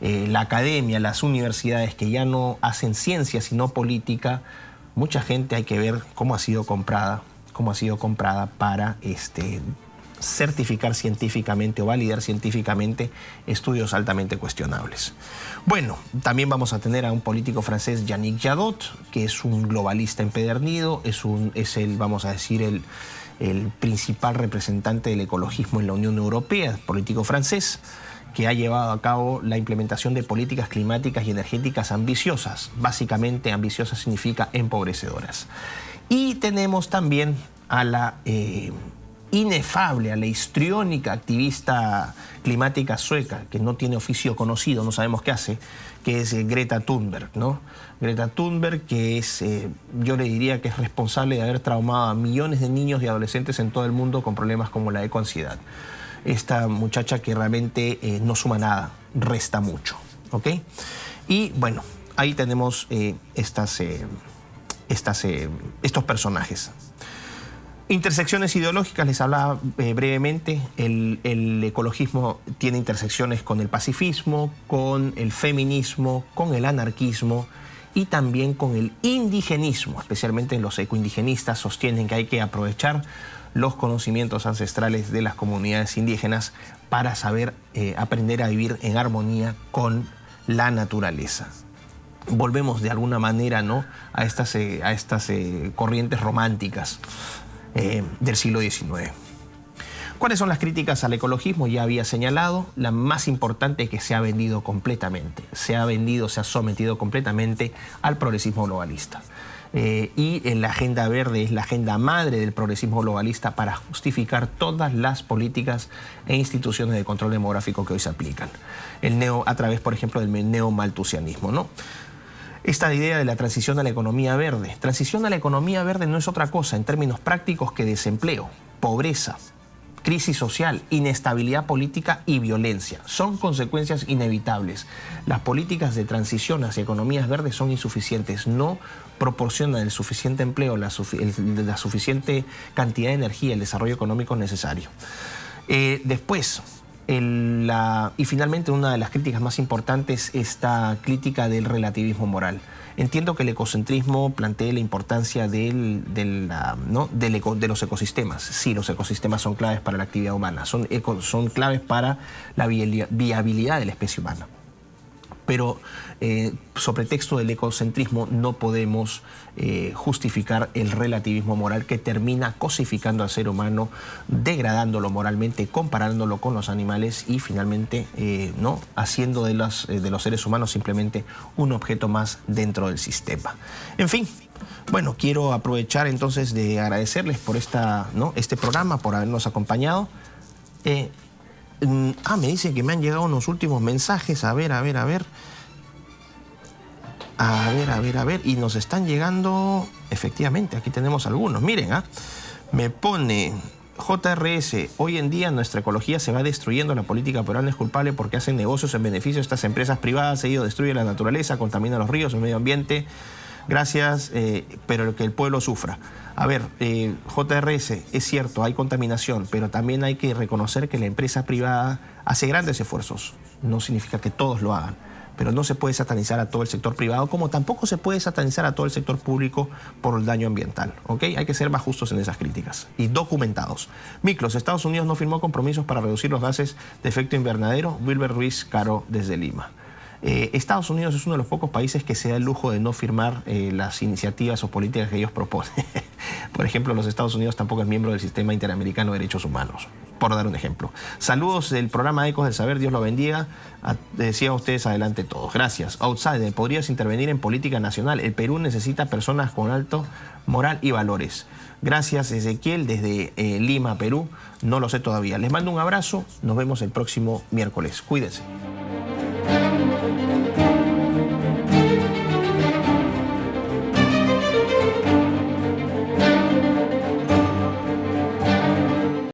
la academia, las universidades que ya no hacen ciencia sino política, mucha gente hay que ver cómo ha sido comprada para certificar científicamente o validar científicamente estudios altamente cuestionables. Bueno, también vamos a tener a un político francés, Yannick Jadot, que es un globalista empedernido, es el principal representante del ecologismo en la Unión Europea, político francés, que ha llevado a cabo la implementación de políticas climáticas y energéticas ambiciosas. Básicamente, ambiciosas significa empobrecedoras. Y tenemos también a la inefable, a la histriónica activista climática sueca, que no tiene oficio conocido, no sabemos qué hace, que es Greta Thunberg, ¿no? Greta Thunberg, que es, yo le diría que es responsable de haber traumado a millones de niños y adolescentes en todo el mundo con problemas como la ecoansiedad. Esta muchacha que realmente no suma nada, resta mucho, ¿ok? Y bueno, ahí tenemos estos personajes. Intersecciones ideológicas, les hablaba brevemente. El ecologismo tiene intersecciones con el pacifismo, con el feminismo, con el anarquismo y también con el indigenismo. Especialmente los ecoindigenistas sostienen que hay que aprovechar los conocimientos ancestrales de las comunidades indígenas para saber aprender a vivir en armonía con la naturaleza. Volvemos de alguna manera, ¿no?, a estas corrientes románticas del siglo XIX. ¿Cuáles son las críticas al ecologismo? Ya había señalado, la más importante es que se ha vendido completamente, se ha sometido completamente al progresismo globalista. Y la agenda verde es la agenda madre del progresismo globalista para justificar todas las políticas e instituciones de control demográfico que hoy se aplican. A través, por ejemplo, del neomalthusianismo, ¿no? Esta idea de la transición a la economía verde. Transición a la economía verde no es otra cosa en términos prácticos que desempleo, pobreza, crisis social, inestabilidad política y violencia. Son consecuencias inevitables. Las políticas de transición hacia economías verdes son insuficientes, no proporcionan el suficiente empleo, la suficiente cantidad de energía, el desarrollo económico necesario. Y finalmente, una de las críticas más importantes, esta crítica del relativismo moral. Entiendo que el ecocentrismo plantea la importancia de los ecosistemas. Sí, los ecosistemas son claves para la actividad humana, son claves para la viabilidad de la especie humana. Pero sobre texto del ecocentrismo no podemos justificar el relativismo moral que termina cosificando al ser humano, degradándolo moralmente, comparándolo con los animales y finalmente haciendo de los seres humanos simplemente un objeto más dentro del sistema. En fin. Bueno, quiero aprovechar entonces de agradecerles por este programa, por habernos acompañado. Me dice que me han llegado unos últimos mensajes. A ver. Y nos están llegando, efectivamente, aquí tenemos algunos. Miren, me pone JRS, hoy en día nuestra ecología se va destruyendo, la política peruana es culpable porque hacen negocios en beneficio de estas empresas privadas, ello destruye la naturaleza, contamina los ríos, el medio ambiente. Gracias, pero que el pueblo sufra. A ver, JRS, es cierto, hay contaminación, pero también hay que reconocer que la empresa privada hace grandes esfuerzos. No significa que todos lo hagan, pero no se puede satanizar a todo el sector privado, como tampoco se puede satanizar a todo el sector público por el daño ambiental, ¿ok? Hay que ser más justos en esas críticas y documentados. Miklos, Estados Unidos no firmó compromisos para reducir los gases de efecto invernadero. Wilber Ruiz Caro, desde Lima. Estados Unidos es uno de los pocos países que se da el lujo de no firmar las iniciativas o políticas que ellos proponen. Por ejemplo, los Estados Unidos tampoco es miembro del Sistema Interamericano de Derechos Humanos, por dar un ejemplo. Saludos del programa Ecos del Saber, Dios lo bendiga. Decían ustedes, adelante todos. Gracias. Outsider, ¿podrías intervenir en política nacional? El Perú necesita personas con alto moral y valores. Gracias, Ezequiel, desde Lima, Perú. No lo sé todavía. Les mando un abrazo. Nos vemos el próximo miércoles. Cuídense.